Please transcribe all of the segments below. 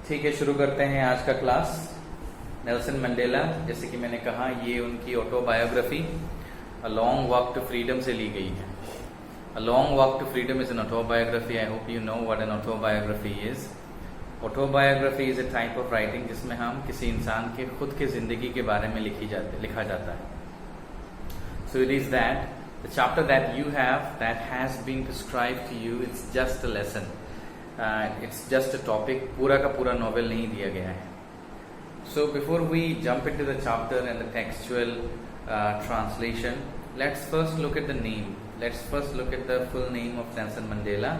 ठीक है, शुरू करते हैं आज का क्लास। नेल्सन मंडेला, जैसे कि मैंने कहा, ये उनकी autobiography a long walk to freedom से ली गई है। A long walk to freedom is an autobiography. I hope you know what an autobiography is. Autobiography is a type of writing जिसमें हम किसी इंसान के खुद की जिंदगी के बारे में लिखा जाता है। So it is that the chapter that you have that has been prescribed to you, it's just a lesson, it's just a topic. पूरा का पूरा नॉवेल नहीं दिया गया है। So before we jump into the chapter and the textual translation, let's first look at the name. Let's first look at the full name of Nelson Mandela.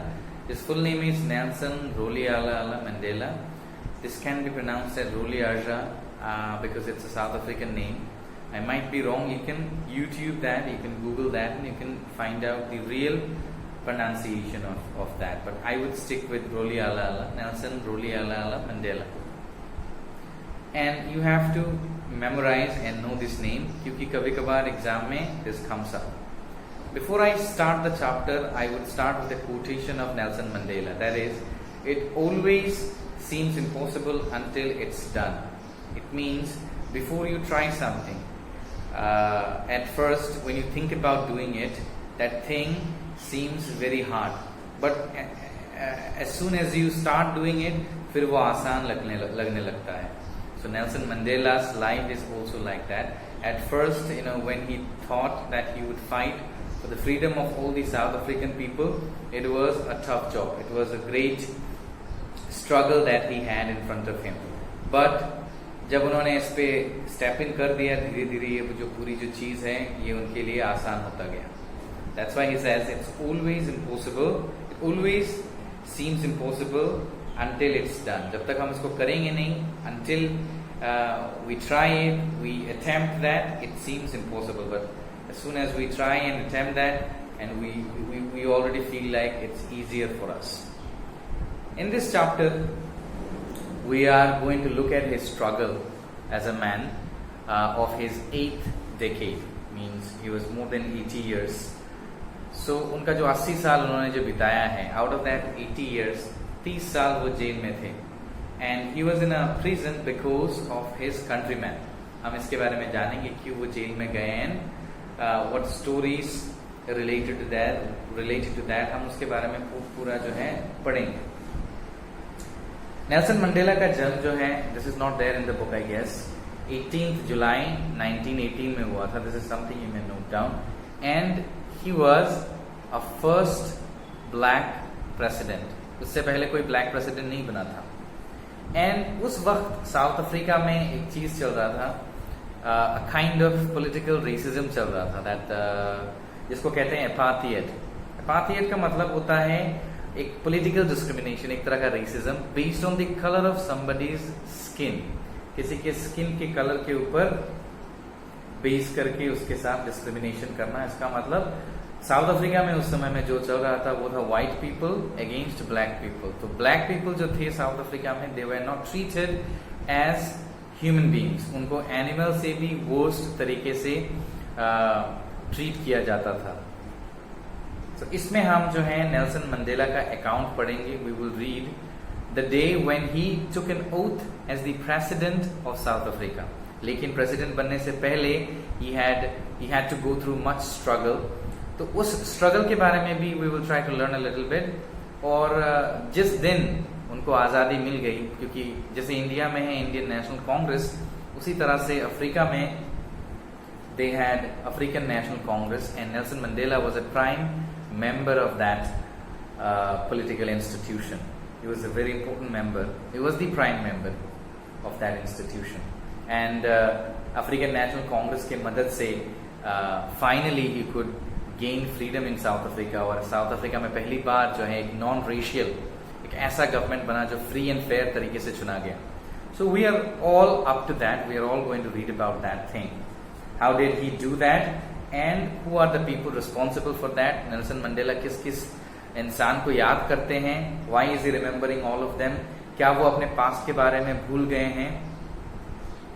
His full name is Nelson Rolihlahla Mandela. This can be pronounced as Rolihlahla because it's a South African name. I might be wrong. You can YouTube that, you can Google that, and you can find out the real pronunciation of that. But I would stick with Rolihlahla, Nelson Rolihlahla Mandela. And you have to memorize and know this name क्योंकि कभी कभार exam में this comes up. Before I start the chapter, I would start with a quotation of Nelson Mandela. That is, it always seems impossible until it's done. It means before you try something, at first when you think about doing it, that thing seems very hard. But as soon as you start doing it, फिर वो आसान लगने लगता है. So Nelson Mandela's life is also like that. At first, when he thought that he would fight for the freedom of all the South African people, it was a tough job. It was a great struggle that he had in front of him. But जब उन्होंने इस पे step in कर दिया, धीरे धीरे ये जो पूरी जो चीज है ये उनके लिए आसान होता गया. That's why he says it's always impossible. It always seems impossible until it's done. जब तक हम इसको करेंगे नहीं, until we try it, we attempt that, it seems impossible. But as soon as we try and attempt that, and we already feel like it's easier for us. In this chapter, we are going to look at his struggle as a man of his 8th decade. Means he was more than 80 years. So उनका जो 80 साल उन्होंने जो बिताया है, out of that 80 years, 30 साल वो jail में थे. And he was in a prison because of his countrymen. हम इसके बारे में जानेंगे क्यों वो जेल में गए हैं, what stories related to that हम उसके बारे में पूरा जो है पढ़ेंगे. नेल्सन मंडेला का जन्म जो है, this is not there in the book I guess, 18th July 1918 में हुआ था. This is something you may note down. And he was a first black president. उससे पहले कोई ब्लैक प्रेसिडेंट नहीं बना था. एंड उस वक्त साउथ अफ्रीका में एक चीज चल रहा था, a kind of political racism चल रहा था, दैट जिसको कहते हैं एपाथियट. एपाथियट का मतलब होता है एक पॉलिटिकल डिस्क्रिमिनेशन, एक तरह का racism based on the colour of somebody's skin. किसी के स्किन के कलर के ऊपर बेस करके उसके साथ डिस्क्रिमिनेशन करना. इसका मतलब साउथ अफ्रीका में उस समय में जो चल रहा था वो था white people against black people. तो ब्लैक पीपल जो थे साउथ अफ्रीका में, they were not treated as human beings. उनको एनिमल से भी वर्स्ट तरीके से ट्रीट किया जाता था. तो इसमें हम जो है नेल्सन मंडेला का अकाउंट पढ़ेंगे. We will read the day when he took an oath as the president of South Africa. लेकिन प्रेसिडेंट बनने से पहले he had to go through much struggle. तो उस स्ट्रगल के बारे में भी we will try to learn a little bit. और जिस दिन उनको आज़ादी मिल गई, क्योंकि जैसे इंडिया में है इंडियन नेशनल कांग्रेस, उसी तरह से अफ्रीका में they had African national Congress, and Nelson Mandela was a prime member of that political institution. He was a very important member. He was the prime member of that institution. And African national Congress की मदद से finally he could gain freedom in south Africa. और south Africa में पहली बार जो है एक non racial, एक ऐसा गवर्नमेंट बना जो फ्री एंड फेयर तरीके से चुना गया. So we are all up to that. We are all going to read about that thing. How did he do that and who are the people responsible for that. Nelson Mandela किस किस इंसान को याद करते हैं. Why is he remembering all of them. क्या वो अपने पास्ट के बारे में भूल गए हैं,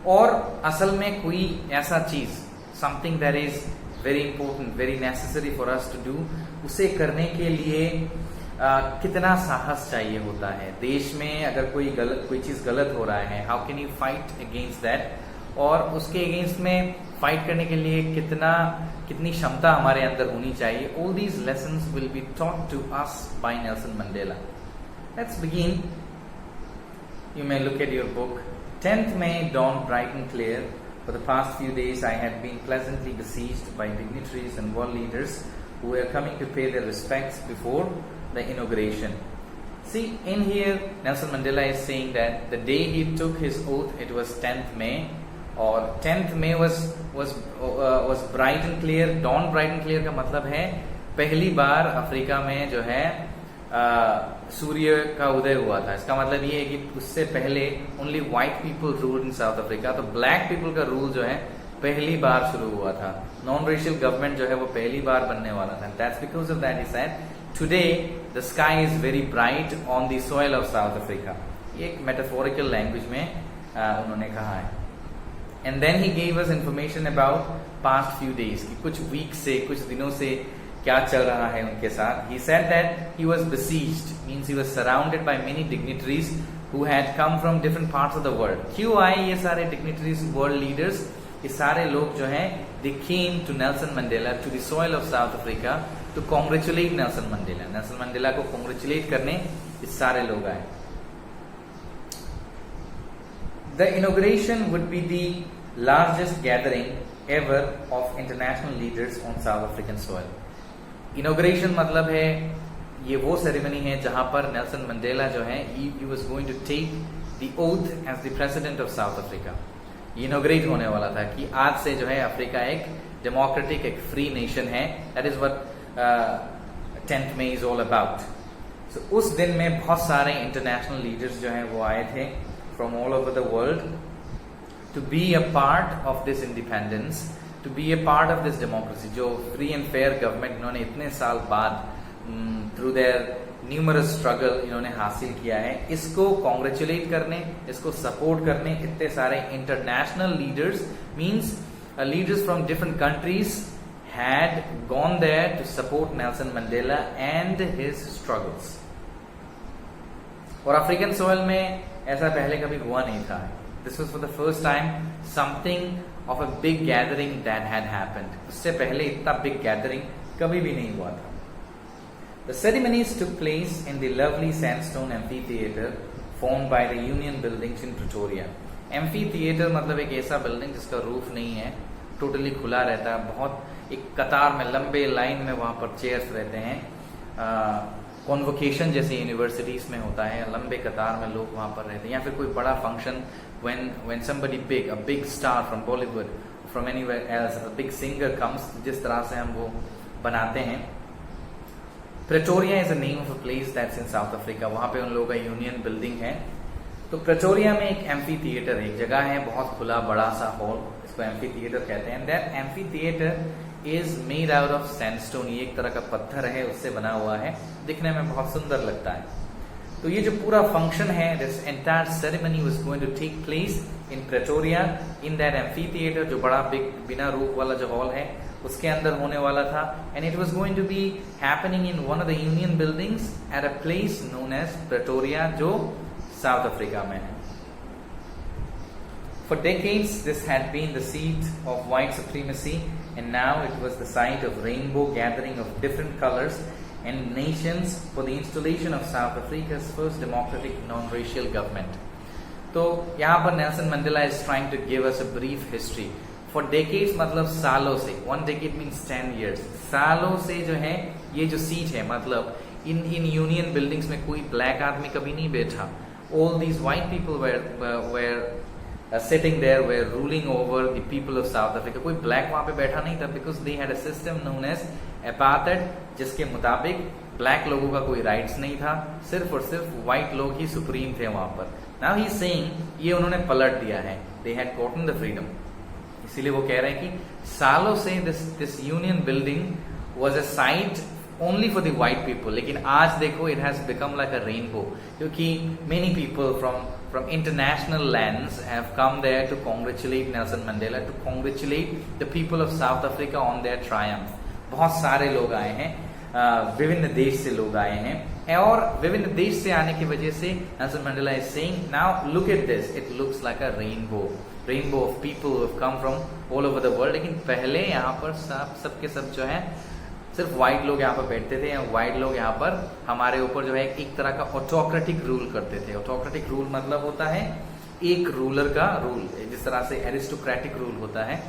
और असल में कोई ऐसा चीज, something that is very important, very necessary for us to do, उसे करने के लिए कितना साहस चाहिए होता है देश में। अगर कोई चीज गलत हो रहा है, how can you fight against that, और उसके अगेंस्ट में फाइट करने के लिए कितनी क्षमता हमारे अंदर होनी चाहिए। All these lessons will be taught to us by Nelson Mandela. Let's begin. You may look at your book. 10th May dawned bright and clear. For the past few days, I had been pleasantly besieged by dignitaries and world leaders who were coming to pay their respects before the inauguration. See, in here, Nelson Mandela is saying that the day he took his oath, it was 10th May, or 10th May was bright and clear. Dawn bright and clear का मतलब है पहली बार Africa में जो है सूर्य का उदय हुआ था। इसका मतलब ये है कि उससे पहले ओनली व्हाइट पीपल रूल्ड इन साउथ अफ्रीका, तो ब्लैक पीपल का रूल जो है पहली बार शुरू हुआ था। नॉन रेशियल गवर्नमेंट जो है वो पहली बार बनने वाला था। That's because of that he said today the sky is very bright on the soil of South Africa. ये एक मेटाफोरिकल लैंग्वेज में उन्होंने कहा है। And then he gave us information about past few days की कुछ वीक से, कुछ दिनों से क्या चल रहा है उनके साथ। He said that he was besieged, means he was surrounded by many dignitaries who had come from different parts of the world. क्यों आए ये सारे dignitaries, world leaders? ये सारे लोग जो हैं they came to Nelson Mandela, to the soil of South Africa, to congratulate Nelson Mandela. Nelson Mandela को congratulate करने ये सारे लोग आए। The inauguration would be the largest gathering ever of international leaders on South African soil. Inauguration मतलब है ये वो सेरेमनी है जहां पर नेल्सन मंडेला जो है he was going to take the oath as the president of South Africa. ये इनॉग्रेट होने वाला था कि आज से जो है अफ्रीका एक डेमोक्रेटिक, एक फ्री नेशन है। That is what 10th May is all about. So उस दिन में बहुत सारे इंटरनेशनल लीडर्स जो हैं वो आए थे from all over the world to be a part of this independence, to be a part of this democracy. जो फ्री एंड फेयर गवर्नमेंट इन्होंने इतने साल बाद थ्रू देयर न्यूमरस स्ट्रगल इन्होंने हासिल किया है, इसको कॉन्ग्रेचुलेट करने, इसको सपोर्ट करने इतने सारे international leaders, means leaders from different countries had gone there to support Nelson Mandela and his struggles. और अफ्रीकन सॉइल में ऐसा पहले कभी हुआ नहीं था। This was for the first time something of a big gathering that had happened. उससे पहले इतना big gathering कभी भी नहीं हुआ था। The ceremonies took place in the lovely sandstone amphitheater formed by the Union Buildings in Pretoria. Amphitheater मतलब एक ऐसा बिल्डिंग जिसका रूफ नहीं है, टोटली खुला रहता है, बहुत एक कतार में लंबे लाइन में वहां पर चेयर्स रहते हैं। कॉन्वोकेशन जैसे यूनिवर्सिटीज में होता है, लंबे कतार में लोग वहां पर रहते हैं, या फिर कोई बड़ा function when somebody big, a big star from Bollywood, from anywhere else, a big singer comes, जिस तरह से हम वो बनाते हैं। Pretoria is the name of a place that's in South Africa. वहां पे उन लोगों का यूनियन बिल्डिंग है। तो प्रेटोरिया में एक एम्फी थिएटर है, एक जगह है बहुत खुला बड़ा सा हॉल, इसको एम्फी थिएटर कहते हैं। That amphi theatre is made out of sandstone. ये एक तरह का पत्थर है, उससे बना हुआ है, दिखने में बहुत सुंदर लगता है। तो ये जो पूरा फंक्शन है, this entire ceremony was going to take place in Pretoria in that amphitheatre, जो बड़ा बिग बिना रूफ वाला जो हॉल है उसके अंदर होने वाला था। And it was going to be happening in one of the union buildings at a place known as Pretoria, जो साउथ अफ्रीका में है। For decades, this had been the seat of white supremacy, and now it was the site of rainbow gathering of different colors and nations for the installation of South Africa's first democratic non-racial government. तो यहाँ पर Nelson Mandela is trying to give us a brief history. For decades मतलब सालों से, one decade means 10 years, सालों से जो है ये जो सीट है, मतलब इन यूनियन बिल्डिंग्स में कोई ब्लैक आदमी कभी नहीं बैठा। All these white people were sitting there, were ruling over the people of South Africa. कोई ब्लैक वहां पे बैठा नहीं था, because they had a system known as apartheid, जिसके मुताबिक ब्लैक लोगों का कोई राइट्स नहीं था, सिर्फ और सिर्फ व्हाइट लोग ही सुप्रीम थे वहां पर। Now he is saying ये उन्होंने पलट दिया है, they had gotten the freedom। इसीलिए वो कह रहे हैं कि सालों से this union building was a site only for the white people, लेकिन आज देखो it has become like a rainbow, क्योंकि many people from international lands have come there to congratulate Nelson Mandela, to congratulate the people of South Africa on their triumph। बहुत सारे लोग आए हैं। विभिन्न देश से लोग आए हैं और विभिन्न देश से आने की वजह से Nelson Mandela is saying now look at this, it looks like a rainbow of people who have come from all over the world. लेकिन पहले यहाँ पर सब के सब जो है सिर्फ व्हाइट लोग यहाँ पर बैठते थे, व्हाइट लोग यहाँ पर हमारे ऊपर जो है एक तरह का ऑटोक्रेटिक रूल करते थे। ऑटोक्रेटिक रूल मतलब होता है एक रूलर का रूल, जिस तरह से एरिस्टोक्रेटिक रूल होता है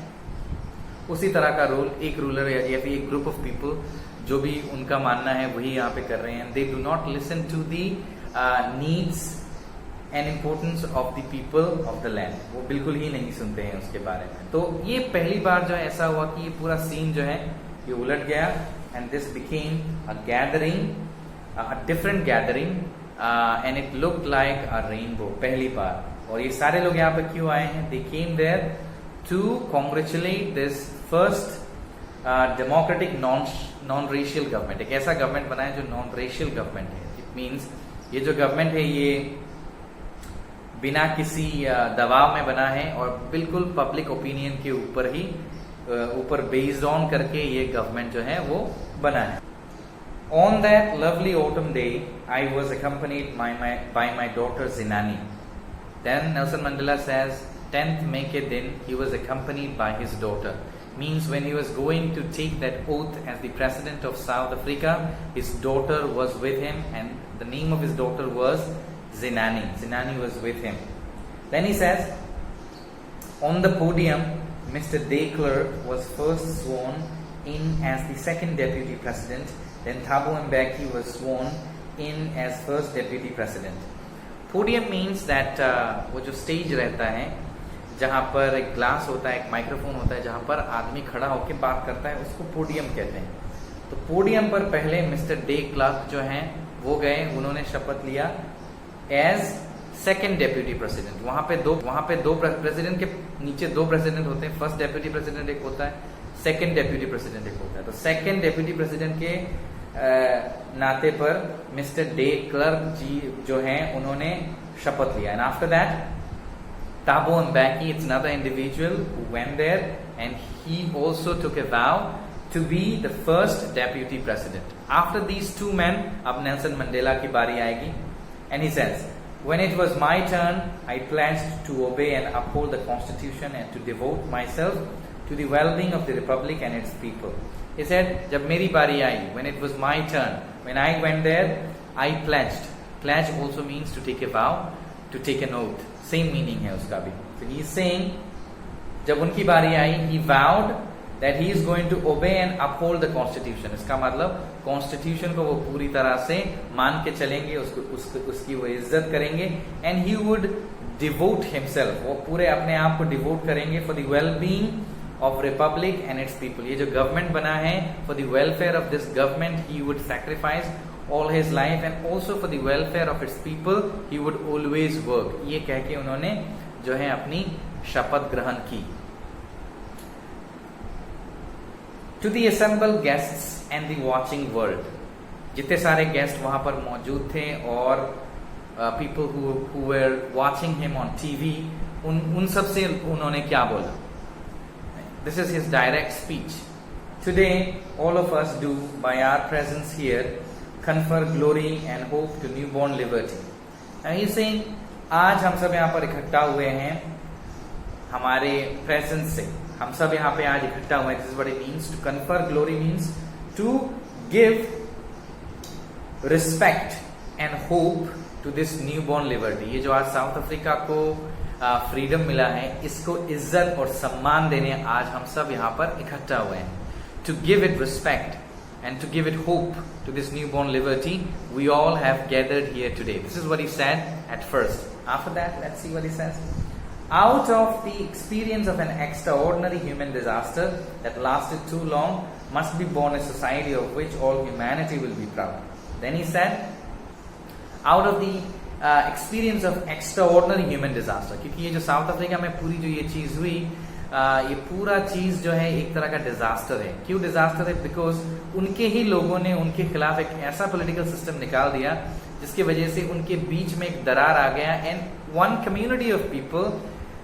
उसी तरह का रूल, एक रूलर या फिर एक ग्रुप ऑफ पीपल जो भी उनका मानना है वही यहाँ पे कर रहे हैं। They do not listen to the needs and importance of the people of the land, वो बिल्कुल ही नहीं सुनते हैं उसके बारे में। तो ये पहली बार जो है ऐसा हुआ कि ये पूरा सीन जो है ये उलट गया and this became a gathering, a different gathering and it looked like a rainbow पहली बार। और ये सारे लोग यहाँ पर क्यों आए हैं? They came there to congratulate this first democratic non racial government. एक ऐसा गवर्नमेंट बना है जो नॉन रेशियल गवर्नमेंट है। इट मीन्स ये जो गवर्नमेंट है ये बिना किसी दबाव में बना है और बिल्कुल पब्लिक ओपिनियन के ऊपर ही ऊपर बेस्ड ऑन करके ये गवर्नमेंट जो है वो बना है। On that lovely autumn day I was accompanied by my daughter Zinani. Then Nelson Mandela says 10th May के दिन he was accompanied by his daughter. Means when he was going to take that oath as the president of South Africa, his daughter was with him and the name of his daughter was Zinani. Zinani was with him. Then he says, on the podium, Mr. De Klerk was first sworn in as the second deputy president. Then Thabo Mbeki was sworn in as first deputy president. Podium means that वो जो stage रहता है जहाँ पर एक glass होता है, एक माइक्रोफोन होता है, जहाँ पर आदमी खड़ा होकर बात करता है, उसको पोडियम कहते हैं। तो पोडियम पर पहले मिस्टर डे क्लर्क जो हैं वो गए, उन्होंने शपथ लिया एज सेकेंड डेप्यूटी प्रेसिडेंट। वहां पे दो प्रेसिडेंट के नीचे दो प्रेसिडेंट होते हैं। फर्स्ट डेप्यूटी प्रेसिडेंट एक होता है, सेकेंड डेप्यूटी प्रेसिडेंट एक होता है। तो सेकेंड डेप्यूटी प्रेसिडेंट के नाते पर मिस्टर डे क्लर्क जी जो हैं उन्होंने शपथ लिया। And after that Thabo Mbeki, it's another individual who went there and he also took a vow to be the first deputy president. After these two men, अब Nelson Mandela की बारी आएगी and he says, when it was my turn, I pledged to obey and uphold the constitution and to devote myself to the well-being of the republic and its people. He said, जब मेरी बारी आई, when it was my turn, when I went there, I pledged. Pledge also means to take a vow, to take an oath. Same meaning है उसका भी। So he is saying, जब उनकी बारी आई, he vowed that he is going to obey and uphold the constitution. इसका मतलब constitution को वो पूरी तरह से मान के चलेंगे, उसकी वो इज्जत करेंगे and he would devote himself, वो पूरे अपने आप को डिवोट करेंगे for the well-being of republic and its people. ये जो गवर्नमेंट बना है, for the welfare of this government he would sacrifice all his life and also for the welfare of its people he would always work. ये कह के उन्होंने जो है अपनी शपथ ग्रहण की। To the assembled guests and the watching world, जितने सारे गेस्ट वहां पर मौजूद थे और people who were watching him on TV, उन सब से उन्होंने क्या बोला? This is his direct speech. Today all of us do by our presence here confer glory and hope to newborn liberty. And he is saying, आज हम सब यहाँ पर इकट्ठा हुए हैं हमारे प्रेजेंस से, हम सब यहाँ पे आज इकट्ठा हुए हैं। This is what it means. To confer glory means to give respect and hope to this newborn liberty. ये जो आज साउथ अफ्रीका को फ्रीडम मिला है, इसको इज्जत और सम्मान देने आज हम सब यहाँ पर इकट्ठा हुए हैं। To give it respect and to give it hope to this newborn liberty, we all have gathered here today. This is what he said at first. After that, let's see what he says. Out of the experience of an extraordinary human disaster that lasted too long must be born a society of which all humanity will be proud. Then he said, out of the experience of extraordinary human disaster, क्योंकि ये जो South Africa में पूरी जो ये चीज हुई, ये पूरा चीज जो है एक तरह का डिजास्टर है। क्यों डिजास्टर है? बिकॉज उनके ही लोगों ने उनके खिलाफ एक ऐसा पॉलिटिकल सिस्टम निकाल दिया जिसकी वजह से उनके बीच में एक दरार आ गया and one community of people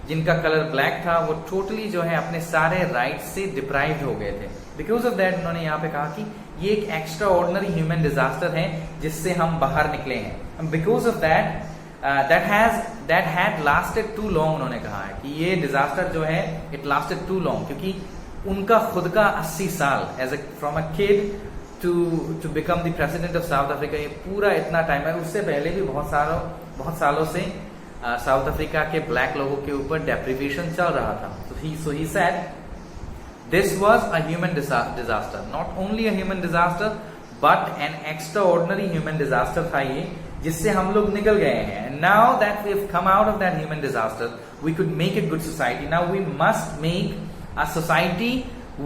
जिनका कलर ब्लैक था वो टोटली जो है अपने सारे राइट से डिप्राइव्ड हो गए थे। बिकॉज ऑफ दैट उन्होंने यहाँ पे कहा कि ये एक एक्स्ट्रा ऑर्डिनरी ह्यूमन डिजास्टर है जिससे हम बाहर निकले हैं। Because of that had lasted too long, उन्होंने कहा है कि ये डिजास्टर जो है इट लास्टेड टू लॉन्ग, क्योंकि उनका खुद का 80 साल as a from a kid to become the president of South Africa, ये पूरा इतना टाइम है। उससे पहले भी बहुत सालों से साउथ अफ्रीका के ब्लैक लोगों के ऊपर डेप्रिवेशन चल रहा था। So he said this was a human disaster, not only a human disaster but an extraordinary human disaster था ये, जिससे हम लोग निकल गए हैं। And now that we have come out of that human disaster, we could make a good society. Now we must make a society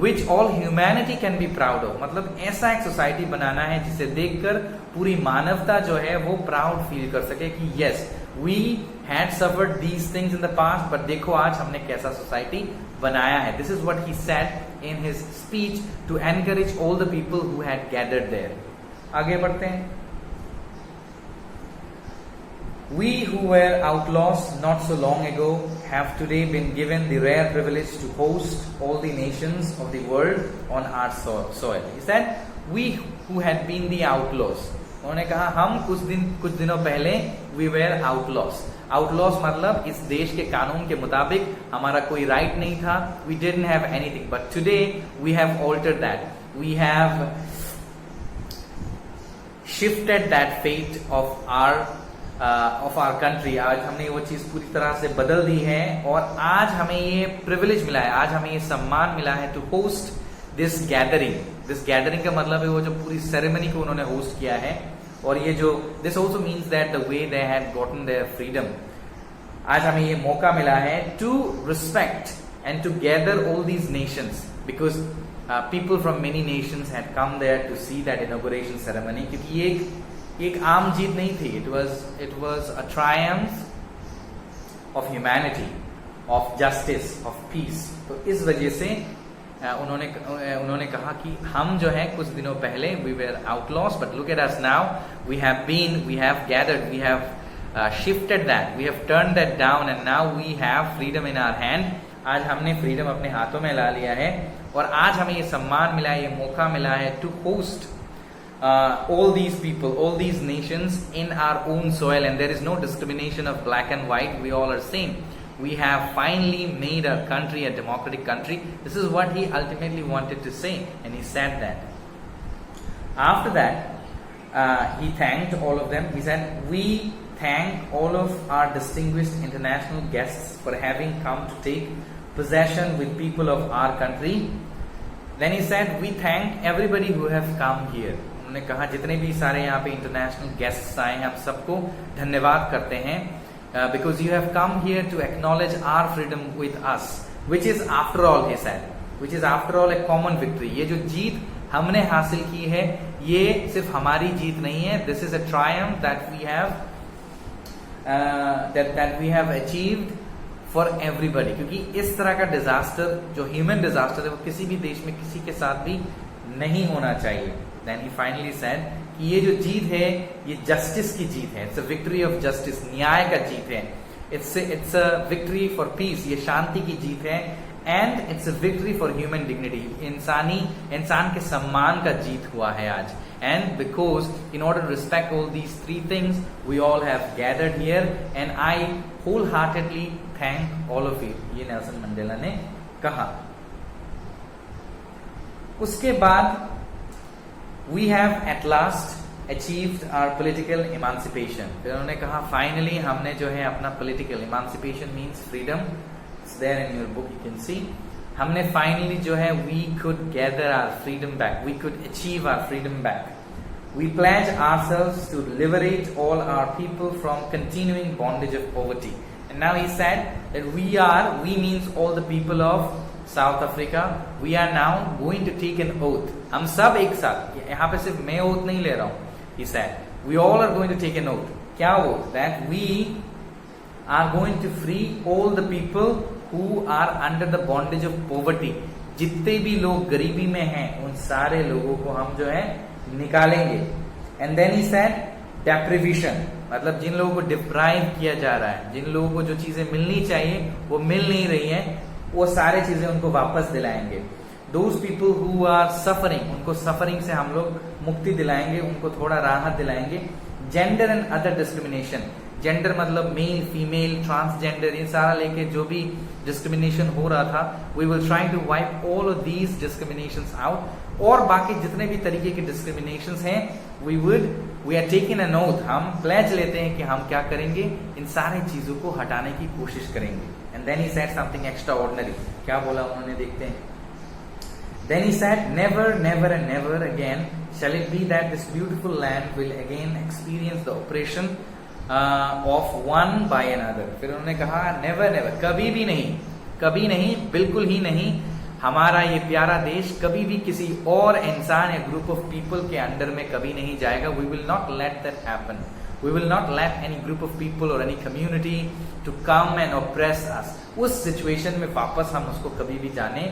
which all humanity can be proud of. मतलब ऐसा एक सोसाइटी बनाना है जिसे देखकर पूरी मानवता जो है वो प्राउड फील कर सके कि yes, we had suffered these things in the past, but देखो आज हमने कैसा सोसाइटी बनाया है। This is what he said in his speech to encourage all the people who had gathered there. आगे बढ़ते हैं। We who were outlaws not so long ago have today been given the rare privilege to host all the nations of the world on our soil. He said, we who had been the outlaws. उन्होंने कहा हम कुछ दिनों पहले we were outlaws. Outlaws मतलब इस देश के कानून के मुताबिक हमारा कोई राइट नहीं था. We didn't have anything. But today we have altered that. We have shifted that fate of our country. आज हमने वो चीज पूरी तरह से बदल दी है और आज हमें ये प्रिविलेज मिला है, आज हमें ये सम्मान मिला है to host this gathering. This gathering का मतलब है वो जो पूरी सेरेमनी को उन्होंने होस्ट किया है. और ये जो this also means that the way they had gotten their freedom. आज हमें ये मौका मिला है to respect and to gather all these nations because people from many nations had come there to see that inauguration ceremony. क्योंकि ये एक आम जीत नहीं थी. It was a triumph of humanity, of justice, of peace. तो इस वजह से उन्होंने कहा कि हम जो है कुछ दिनों पहले we were outlaws, but look at us now, we have gathered, we have shifted that, we have turn that down and now we have freedom in our hand. आज हमने फ्रीडम अपने हाथों में ला लिया है और आज हमें ये सम्मान मिला है, ये मौका मिला है to host all these people, all these nations in our own soil, and there is no discrimination of black and white. We all are same. We have finally made our country a democratic country. This is what he ultimately wanted to say, and he said that. After that, he thanked all of them. He said, "We thank all of our distinguished international guests for having come to take possession with people of our country." Then he said, "We thank everybody who have come here." उन्होंने कहा जितने भी सारे यहाँ पे international guests आए हैं, हम सबको धन्यवाद करते हैं, because you have come here to acknowledge our freedom with us, which is after all, he said, which is after all a common victory. ये जो जीत हमने हासिल की है ये सिर्फ हमारी जीत नहीं है. This is a triumph that we have achieved for everybody. क्योंकि इस तरह का डिजास्टर जो ह्यूमन डिजास्टर है वो किसी भी देश में किसी के साथ भी नहीं होना चाहिए. Then he finally said कि ये जो जीत है ये जस्टिस की जीत है. It's a victory of justice, न्याय का जीत है. It's a victory for peace, ये शांति की जीत है. And it's a victory for human dignity, इंसान के सम्मान का जीत हुआ है आज. And because in order to respect all these three things we all have gathered here and I wholeheartedly thank all of you. ये नेल्सन मंडेला ने कहा. उसके बाद we have at last achieved our political emancipation. फिर उन्होंने कहा finally हमने जो है अपना political emancipation means freedom. It's there in your book, you can see. हमने finally जो है we could gather our freedom back. We could achieve our freedom back. We pledge ourselves to liberate all our people from continuing bondage of poverty. And now he said that we means all the people of South Africa, we are now going to take an oath. हम सब एक साथ, यहाँ पे सिर्फ मैं oath नहीं ले रहा हूँ. He said, we all are going to take an oath. क्या oath? That we are going to free all the people who are under the bondage of poverty. जितने भी लोग गरीबी में हैं उन सारे लोगों को हम जो है निकालेंगे. And then he said, deprivation, मतलब जिन लोगों को डिप्राइव किया जा रहा है, जिन लोगों को जो चीजें मिलनी चाहिए वो मिल नहीं रही है, वो सारे चीजें उनको वापस दिलाएंगे. Those people who are suffering, उनको सफरिंग से हम लोग मुक्ति दिलाएंगे, उनको थोड़ा राहत दिलाएंगे. Gender and other discrimination, gender मतलब मेल फीमेल ट्रांसजेंडर, ये सारा लेके जो भी डिस्क्रिमिनेशन हो रहा था, we will try to wipe all of these discriminations out. और बाकी जितने भी तरीके के डिस्क्रिमिनेशंस हैं, we are taking an oath, हम प्लेज लेते हैं कि हम क्या करेंगे, इन सारी चीजों को हटाने की कोशिश करेंगे. And then he said something extraordinary. क्या बोला उन्होंने, देखते हैं. Then he said, never, never and never again shall it be that this beautiful land will again experience the oppression of one by another. फिर उन्होंने कहा, never, never, कभी भी नहीं, कभी नहीं, बिल्कुल ही नहीं, हमारा ये प्यारा देश कभी भी किसी और इंसान या ग्रुप ऑफ पीपल के अंडर में कभी नहीं जाएगा. We will not let that happen. We will not let any group of people or any community to come and oppress us. उस सिचुएशन में वापस हम उसको कभी भी जाने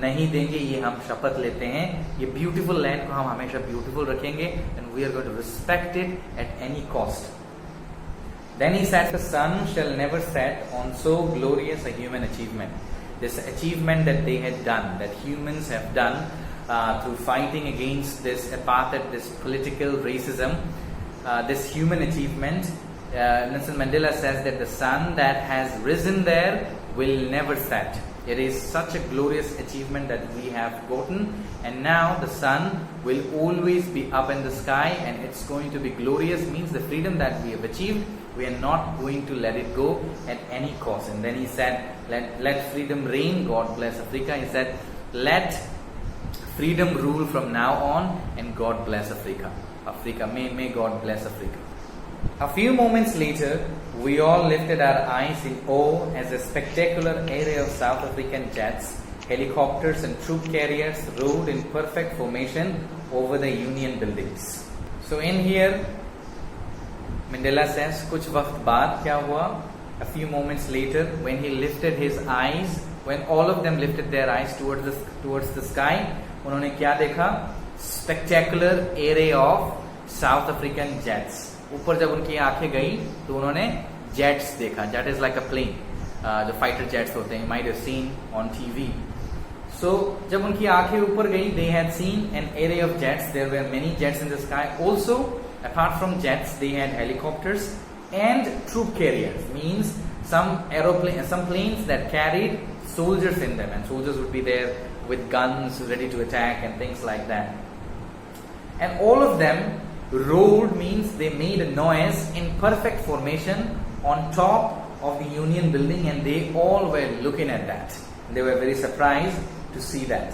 नहीं देंगे, ये हम शपथ लेते हैं. ये ब्यूटीफुल लैंड को हम हमेशा ब्यूटीफुल रखेंगे, and we are going to respect it at any cost. Then he said, the sun shall never set on so glorious a human achievement. This achievement that they had done, that humans have done through fighting against this apartheid, this political racism, this human achievement. Nelson Mandela says that the sun that has risen there will never set. It is such a glorious achievement that we have gotten, and now the sun will always be up in the sky, and it's going to be glorious. Means the freedom that we have achieved, we are not going to let it go at any cost. And then he said, let freedom reign, God bless Africa. He said, let freedom rule from now on, and God bless Africa. Africa, may God bless Africa. A few moments later, we all lifted our eyes in awe as a spectacular array of South African jets, helicopters and troop carriers rode in perfect formation over the Union buildings. So in here, Mandela says, कुछ वक्त बाद क्या हुआ? A few moments later, when he lifted his eyes, when all of them lifted their eyes towards the sky, उन्होंने क्या देखा? Spectacular array of South African jets. ऊपर जब उनकी आंखें गई तो उन्होंने जेट्स देखा. Jet is like a plane, जो फाइटर जेट्स होते हैं, might have seen on TV. So जब उनकी आंखें ऊपर गई, they had seen an array of jets. There were many jets in the sky. Also apart from jets, they had helicopters and troop carriers. Means some planes that carried soldiers in them, and soldiers would be there with guns ready to attack and things like that. And all of them roared, means they made a noise in perfect formation on top of the Union building, and they all were looking at that. They were very surprised to see that.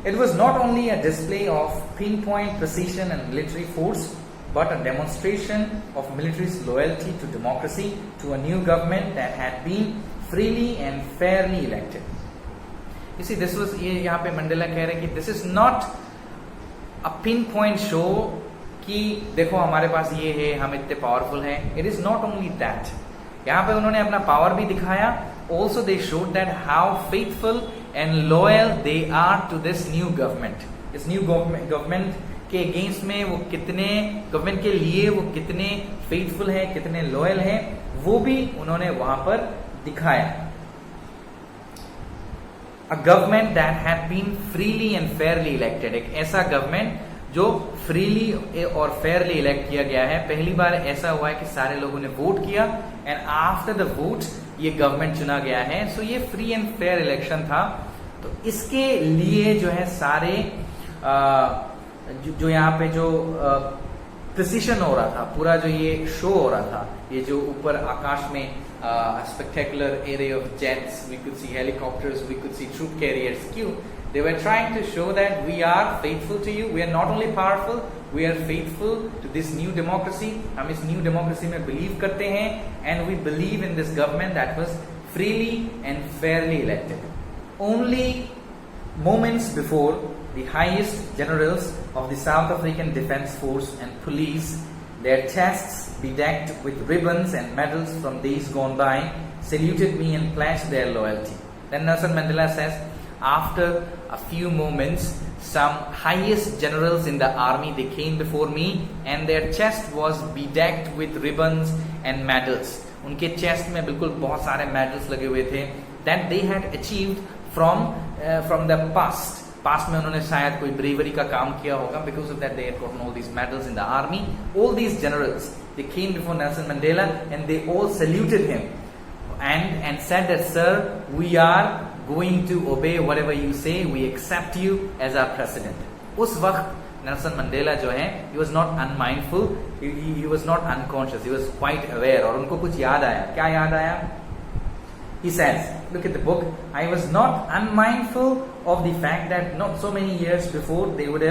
It was not only a display of pinpoint precision and military force, but a demonstration of military's loyalty to democracy, to a new government that had been freely and fairly elected. You see, this was, यहाँ पे Mandela कह रहे हैं कि this is not a pinpoint show कि देखो हमारे पास ये है, हम इतने पावरफुल हैं. It is not only that. यहाँ पे उन्होंने अपना पावर भी दिखाया. Also they showed that how faithful and loyal they are to this new government. इस new government के अगेंस्ट में वो कितने, गवर्नमेंट के लिए वो कितने फेथफुल हैं, कितने लॉयल हैं, वो भी उन्होंने वहां पर दिखाया. A government that had been freely and fairly elected. एक ऐसा गवर्नमेंट जो फ्रीली और फेयरली इलेक्ट किया गया है. पहली बार ऐसा हुआ है कि सारे लोगों ने वोट किया, एंड आफ्टर द वोट ये गवर्नमेंट चुना गया है. सो ये फ्री एंड फेयर इलेक्शन था. तो इसके लिए जो है सारे जो यहाँ पे जो प्रिसिशन हो रहा था, पूरा जो ये शो हो रहा था, ये जो ऊपर आकाश में spectacular array of jets, we could see helicopters, we could see troop carriers. क्यों? They were trying to show that we are faithful to you. We are not only powerful, we are faithful to this new democracy. हम इस new democracy में believe करते हैं, and we believe in this government that was freely and fairly elected. Only moments before, the highest generals of the South African Defence Force and police, their chests bedecked with ribbons and medals from days gone by, saluted me and pledged their loyalty. Then Nelson Mandela says, after a few moments, some highest generals in the army, they came before me, and their chest was bedecked with ribbons and medals. उनके chest में बिल्कुल बहुत सारे medals लगे हुए थे, that they had achieved from from the past. Past में उन्होंने शायद कोई ब्रेवरी का काम किया होगा. Because of that they had gotten all these medals in the army. All these generals, they came before Nelson Mandela and they all saluted him and said that, sir, we are going to obey whatever you say. We accept you as our president. उस वक्त Nelson Mandela जो है, he was not unmindful, he was not unconscious, he was quite aware. और उनको कुछ याद आया. क्या याद आया? He says, look at the book, I was not unmindful of the fact that not so many years before they would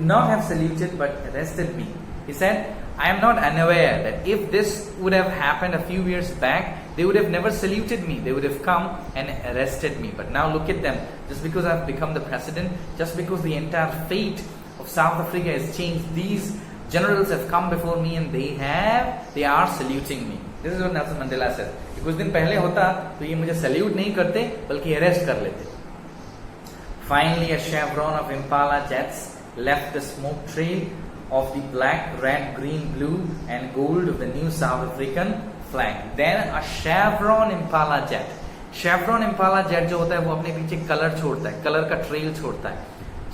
not have saluted but arrested me. He said, I am not unaware that if this would have happened a few years back, they would have never saluted me. They would have come and arrested me. But now look at them. Just because I've become the president, just because the entire fate of South Africa has changed, these generals have come before me and they are saluting me. This is what Nelson Mandela said. कुछ दिन पहले होता तो ये मुझे salute नहीं करते बल्कि अरेस्ट कर लेते. Finally, a chevron of Impala jets left the smoke trail of the black, red, green, blue and gold of the new South African flag. Then a chevron Impala jet. Chevron Impala jet जो होता है वो अपने पीछे colour छोड़ता है, colour का trail छोड़ता है.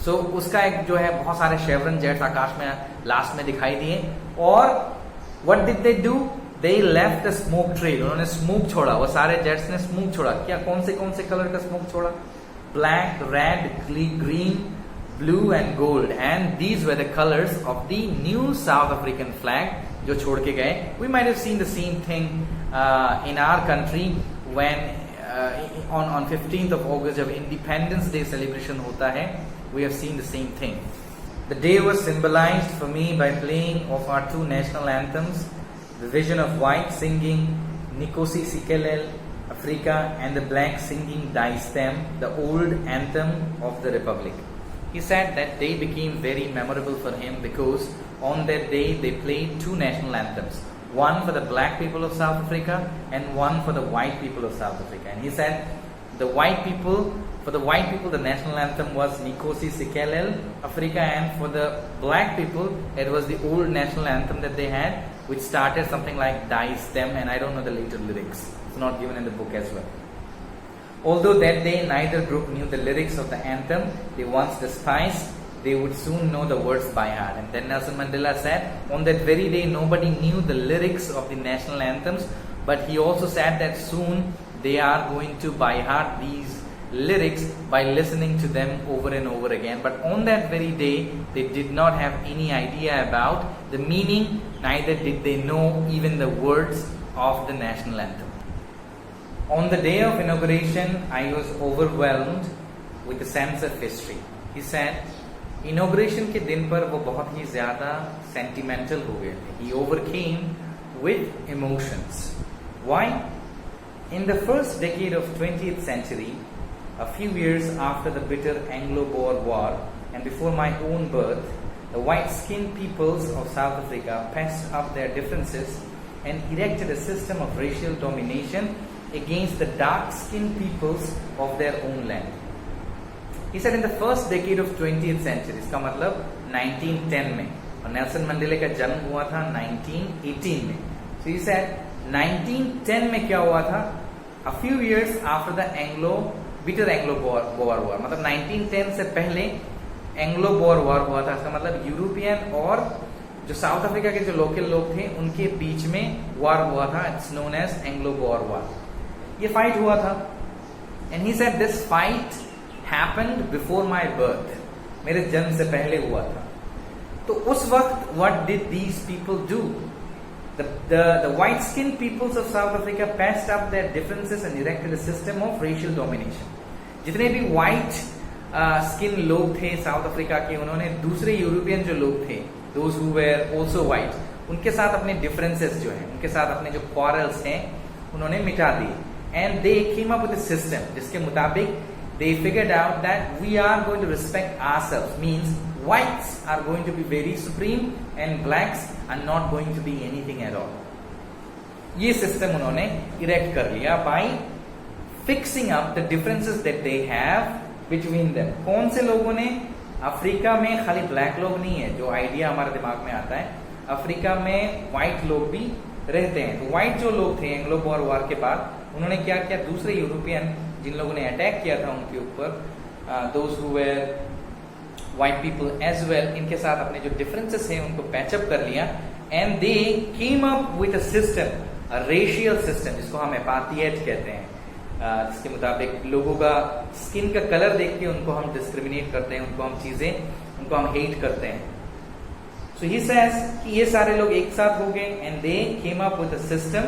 So उसका एक जो है बहुत सारे chevron jets आकाश में लास्ट में दिखाई दिए. और what did they do? They left the smoke trail. उन्होंने स्मोक छोड़ा. वो सारे जेट्स ने स्मोक छोड़ा. क्या कौन से कलर का स्मोक छोड़ा? Black, red, green, blue and gold. And these were the colors of the new South African flag जो छोड़ के गए. We might have seen the same thing in our country when on 15th of August जब Independence Day celebration होता है. We have seen the same thing. The day was symbolized for me by playing of our two national anthems. The vision of white singing Nkosi Sikelel, Africa, and the black singing Die Stem, the old anthem of the Republic. He said that day became very memorable for him because on that day they played two national anthems. One for the black people of South Africa and one for the white people of South Africa. And he said for the white people the national anthem was Nkosi Sikelel, Africa, and for the black people it was the old national anthem that they had, which started something like Die Stem, and I don't know the later lyrics. It's not given in the book as well. Although that day neither group knew the lyrics of the anthem they once despised, they would soon know the words by heart. And then Nelson Mandela said, on that very day nobody knew the lyrics of the national anthems, but he also said that soon they are going to by heart these lyrics by listening to them over and over again. But on that very day they did not have any idea about the meaning, neither did they know even the words of the national anthem. On the day of inauguration I was overwhelmed with a sense of history. He said inauguration के दिन पर वो बहुत ही ज़्यादा sentimental हो गए थे. He overcame with emotions. Why? In the first decade of 20th century, a few years after the bitter Anglo-Boer War and before my own birth, the white-skinned peoples of South Africa patched up their differences and erected a system of racial domination against the dark-skinned peoples of their own land. He said in the first decade of 20th century, इसका मतलब 1910 में, और Nelson मंडेले का जन्म हुआ था 1918 में. So he said 1910 में क्या हुआ था? A few years after the bitter Anglo-Boer War, मतलब 1910 से पहले Anglo-Boer War हुआ था. इसका मतलब यूरोपियन और जो साउथ अफ्रीका के जो लोकल लोग थे उनके बीच में वार हुआ था. It's known as Anglo-Boer War. ये फाइट हुआ था. And he said this fight happened before my birth. मेरे जन्म से पहले हुआ था. तो उस वक्त what did these people do? The white-skinned peoples of South Africa patched up their differences and erected a system of racial domination. जितने भी white skin लोग थे साउथ अफ्रीका के, उन्होंने दूसरे यूरोपियन जो लोग थे, those who were also white, उनके साथ अपने differences जो हैं, उनके साथ अपने जो quarrels हैं, उन्होंने मिटा दिए. And they came up with a system जिसके मुताबिक they figured out that we are going to respect ourselves, means whites are going to be very supreme and blacks are not going to be anything at all. ये system उन्होंने erect कर लिया by fixing up the differences that they have between them. कौन से लोगों ने? Africa में खाली ब्लैक लोग नहीं है, जो आइडिया हमारे दिमाग में आता है, अफ्रीका में व्हाइट लोग भी रहते हैं. तो व्हाइट जो लोग थे एंग्लो बोर वार के बाद, उन्होंने क्या किया? दूसरे यूरोपियन जिन लोगों ने अटैक किया था उनके ऊपर, those who were white people as well, इनके साथ अपने जो डिफरेंसेस हैं उनको पैचअप कर लिया, and they came up with a system, a racial system, जिसको हम एपार्थाइड कहते हैं, जिसके मुताबिक लोगों का स्किन का कलर देख के उनको हम डिस्क्रिमिनेट करते हैं, उनको हम हेट करते हैं. सो ही सेज कि ये सारे लोग एक साथ हो गए and they came up with a system,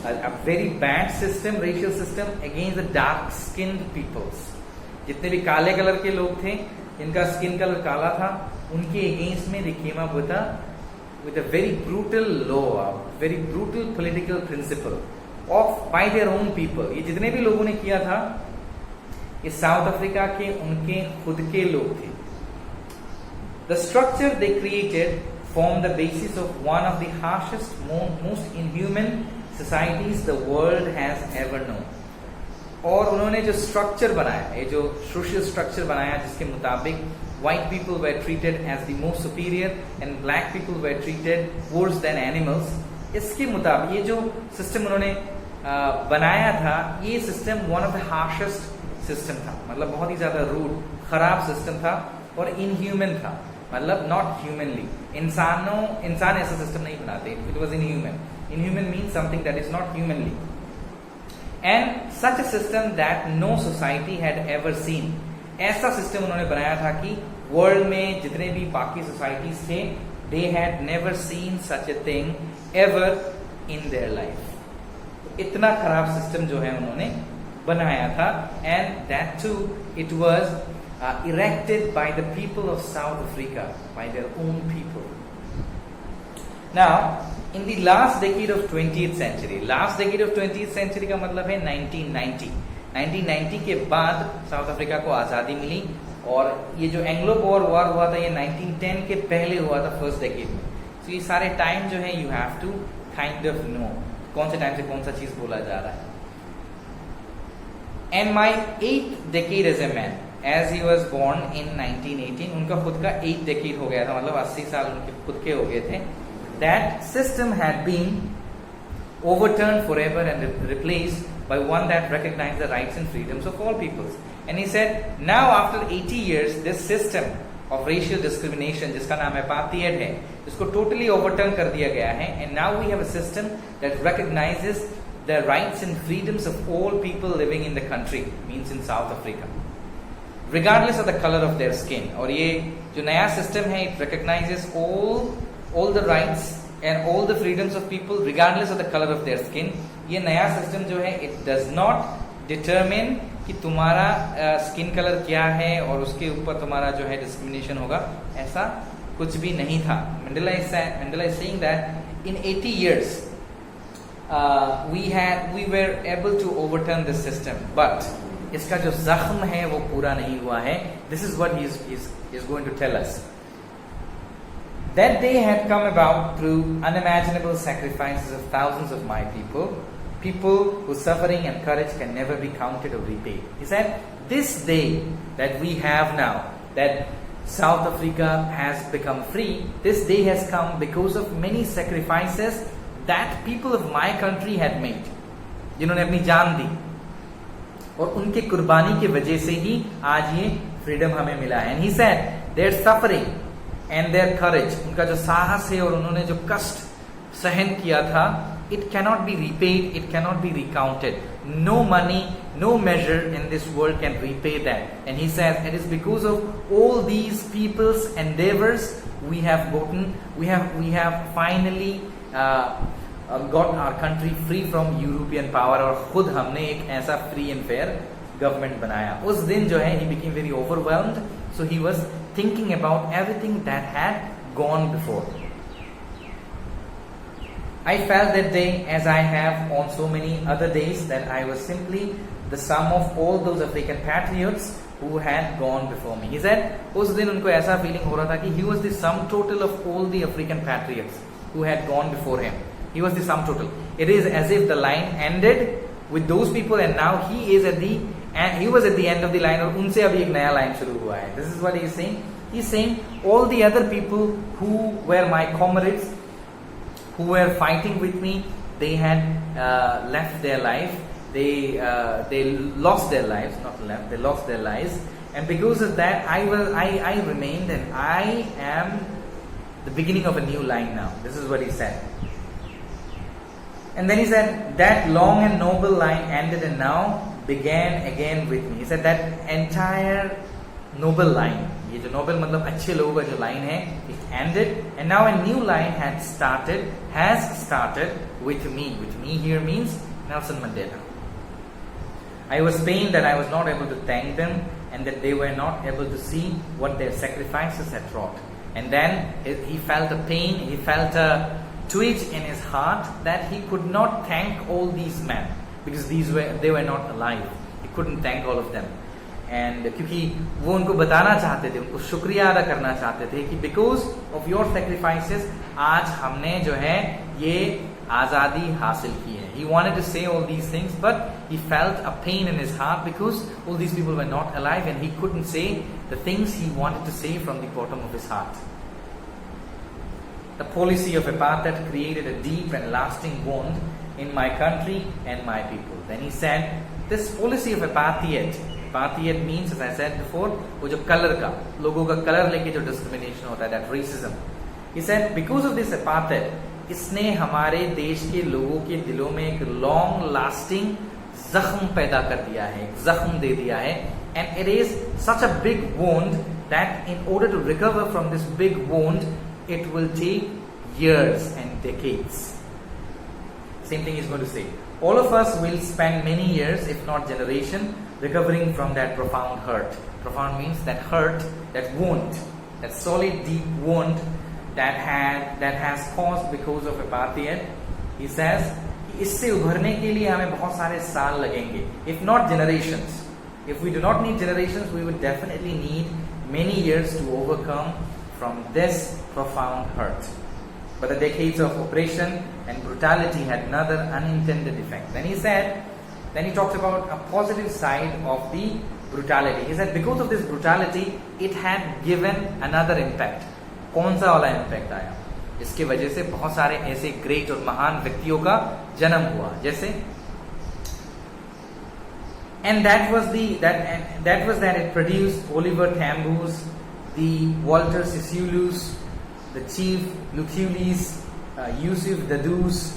a very bad system, racial system against the dark skinned peoples. जितने भी काले कलर के लोग थे, इनका स्किन कलर काला था, उनके अगेंस्ट में they came up with a very brutal law, a very brutal political principle of by their own people. ये जितने भी लोगों ने किया था, ये साउथ अफ्रीका के उनके खुद के लोग थे. The structure they created formed the basis of one of the harshest, most inhuman societies the world has ever known. और उन्होंने जो स्ट्रक्चर बनाया, ये जो सोशल स्ट्रक्चर बनाया, जिसके मुताबिक white people were treated as the most superior and black people were treated worse than animals, इसके मुताबिक ये जो सिस्टम उन्होंने बनाया था, ये system one of the harshest system था. मतलब बहुत ही ज्यादा रूड, खराब सिस्टम था और इनह्यूमन था. मतलब नॉट ह्यूमनली, इंसान ऐसा सिस्टम नहीं बनाते. It was inhuman. Inhuman means something that is not humanly. And such a system that no society had ever seen. ऐसा सिस्टम उन्होंने बनाया था कि वर्ल्ड में जितने भी बाकी सोसाइटीज थे, they had never seen such a thing ever in their life. इतना खराब सिस्टम जो है उन्होंने बनाया था, and that too it was erected by the people of South Africa, by their own people. Now, in the last decade of 20th century, last decade of 20th century का मतलब है 1990. 1990 के बाद साउथ अफ्रीका को आज़ादी मिली, और ये जो एंग्लो बोर वॉर हुआ था ये 1910 के पहले हुआ था, फर्स्ट डेकेड में. तो ये सारे टाइम जो है you have to kind of know कौन से टाइम से कौन सा चीज बोला जा रहा है. And my 8th decade as a man, as he was born in 1918, उनका खुद का 8th decade हो गया था, मतलब 80 साल उनके खुद के हो गए थे. That system had been overturned forever and replaced by one that recognized the rights and freedoms of all peoples. And he said, now after 80 years, this system of racial discrimination, जिसका नाम एपार्थाइड है, इसको totally overturn कर दिया गया है, and now we have a system that recognizes the rights and freedoms of all people living in the country, means in South Africa, regardless of the color of their skin. और ये जो नया system है, it recognizes all the rights and all the freedoms of people regardless of the color of their skin. ये नया system जो है, it does not determine कि तुम्हारा स्किन कलर क्या है और उसके ऊपर तुम्हारा जो है डिस्क्रिमिनेशन होगा, ऐसा कुछ भी नहीं था. Mandela is saying that in 80 years we were able to overturn this system, but इसका जो जख्म है वो पूरा नहीं हुआ है. This is what he is going to tell us. That day had come about through unimaginable sacrifices of thousands of my people whose suffering and courage can never be counted or repaid. He said, this day that we have now, that South Africa has become free, this day has come because of many sacrifices that people of my country had made. जिन्होंने अपनी जान दी, और उनके कुर्बानी की वजह से ही आज ये फ्रीडम हमें मिला है. And he said, their suffering and their courage, उनका जो साहस है और उन्होंने जो कष्ट सहन किया था, it cannot be repaid, it cannot be recounted. No money, no measure in this world can repay that. And he says, it is because of all these people's endeavors we have finally got our country free from European power. और खुद हमने एक ऐसा free and fair government बनाया. उस दिन जो है, he became very overwhelmed, so he was thinking about everything that had gone before. I felt that day, as I have on so many other days, that I was simply the sum of all those African patriots who had gone before me. He said, उस दिन उनको ऐसा feeling हो रहा था कि he was the sum total of all the African patriots who had gone before him. He was the sum total. It is as if the line ended with those people, and now he was at the end of the line, और उनसे अभी एक नया line शुरू हुआ है. This is what he is saying. He is saying all the other people who were my comrades, who were fighting with me, they had left their life, they lost their lives, not left, they lost their lives. And because of that, I remained, and I am the beginning of a new line now. This is what he said. And then he said, that long and noble line ended and now began again with me. He said that entire noble line, ये जो noble मतलब अच्छे लोगों का जो line है, it ended, and now a new line has started with me. With me here means Nelson Mandela. I was pained that I was not able to thank them, and that they were not able to see what their sacrifices had wrought. And then he felt a pain, he felt a twitch in his heart that he could not thank all these men because they were not alive. He couldn't thank all of them. And क्योंकि वो उनको बताना चाहते थे, उनको शुक्रिया अदा करना चाहते थे कि because of your sacrifices आज हमने जो है ये आज़ादी हासिल की है. He wanted to say all these things, but he felt a pain in his heart because all these people were not alive and he couldn't say the things he wanted to say from the bottom of his heart. The policy of apartheid created a deep and lasting wound in my country and my people. Then he said, this policy of apartheid means, as I said before, वो जो color का, लोगों का color लेके जो discrimination होता है, that racism. He said, because of this apartheid, इसने हमारे देश के लोगों के दिलों में एक long lasting जख्म पैदा कर दिया है, एक जख्म दे दिया है, and it is such a big wound that in order to recover from this big wound, it will take years and decades. Same thing he's going to say. All of us will spend many years, if not generation, recovering from that profound hurt. Profound means that hurt, that wound, that solid deep wound that has caused because of apartheid. He says, इससे उभरने के लिए हमें बहुत सारे साल लगेंगे, if not generations. If we do not need generations, we would definitely need many years to overcome from this profound hurt. But the decades of oppression and brutality had another unintended effect. Then he talked about a positive side of the brutality. He said because of this brutality, it had given another impact. कौन सा वाला impact आया? इसके वजह से बहुत सारे ऐसे great और महान व्यक्तियों का जन्म हुआ. जैसे and that was that it produced Oliver Tambo's, the Walter Sisulu's, the Chief Lucullus, Yusuf Dadus,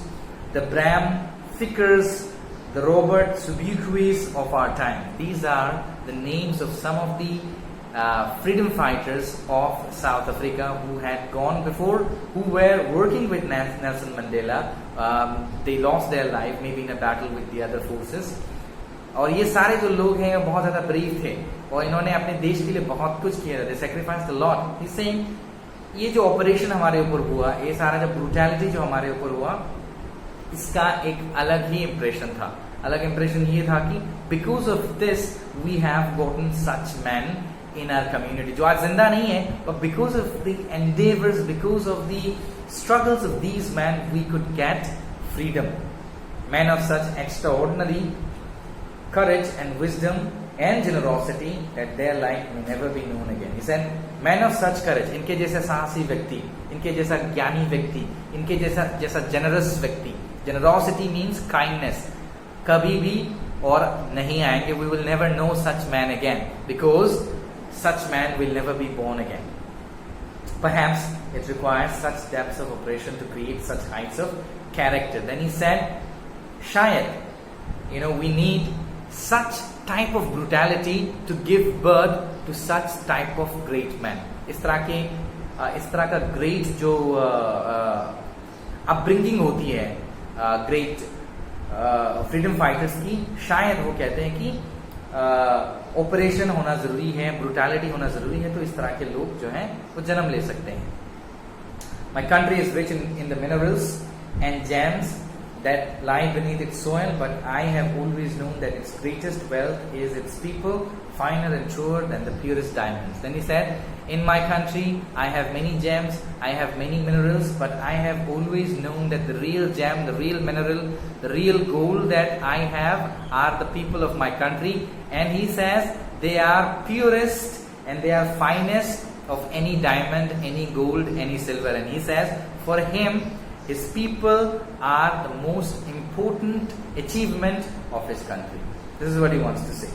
the Bram Fikers, the Robert Subuquis of our time. These are the names of some of the freedom fighters of South Africa who had gone before, who were working with Nelson Mandela. They lost their life maybe in a battle with the other forces. और ये सारे जो लोग हैं वो बहुत ज़्यादा ब्रीव थे और इन्होंने अपने देश के लिए बहुत कुछ किया. They sacrificed a lot. He's saying ये जो ऑपरेशन हमारे ऊपर हुआ, ये सारा जो ब्रूटैलिटी जो हमारे ऊपर हुआ, इसका एक अलग ही इम्प्रेशन था. अलग इम्प्रेशन ये था कि because of this we have gotten such man in our community, जो आज जिंदा नहीं है, but because of the endeavors, because of the struggles of these men, we could get freedom. Men of such extraordinary courage and wisdom and generosity that their life may never be known again. He said, men of such courage, इनके जैसा साहसी व्यक्ति, इनके जैसा ज्ञानी व्यक्ति, इनके जैसा generous व्यक्ति. Generosity means kindness. कभी भी और नहीं आएंगे. We will never know such man again because such man will never be born again. Perhaps it requires such depths of oppression to create such heights of character. Then he said, शायद, we need such type of brutality to give birth to such type of great men. इस तरह का great जो upbringing होती है great freedom fighters की, शायद वो कहते हैं कि ऑपरेशन होना जरूरी है, ब्रूटैलिटी होना जरूरी है, तो इस तरह के लोग जो हैं वो जन्म ले सकते हैं. My country is rich in the minerals and gems that lie beneath its soil, but I have always known that its greatest wealth is its people, finer and truer than the purest diamonds. Then he said, in my country, I have many gems, I have many minerals, but I have always known that the real gem, the real mineral, the real gold that I have are the people of my country. And he says, they are purest and they are finest of any diamond, any gold, any silver. And he says, for him, his people are the most important achievement of his country. This is what he wants to say.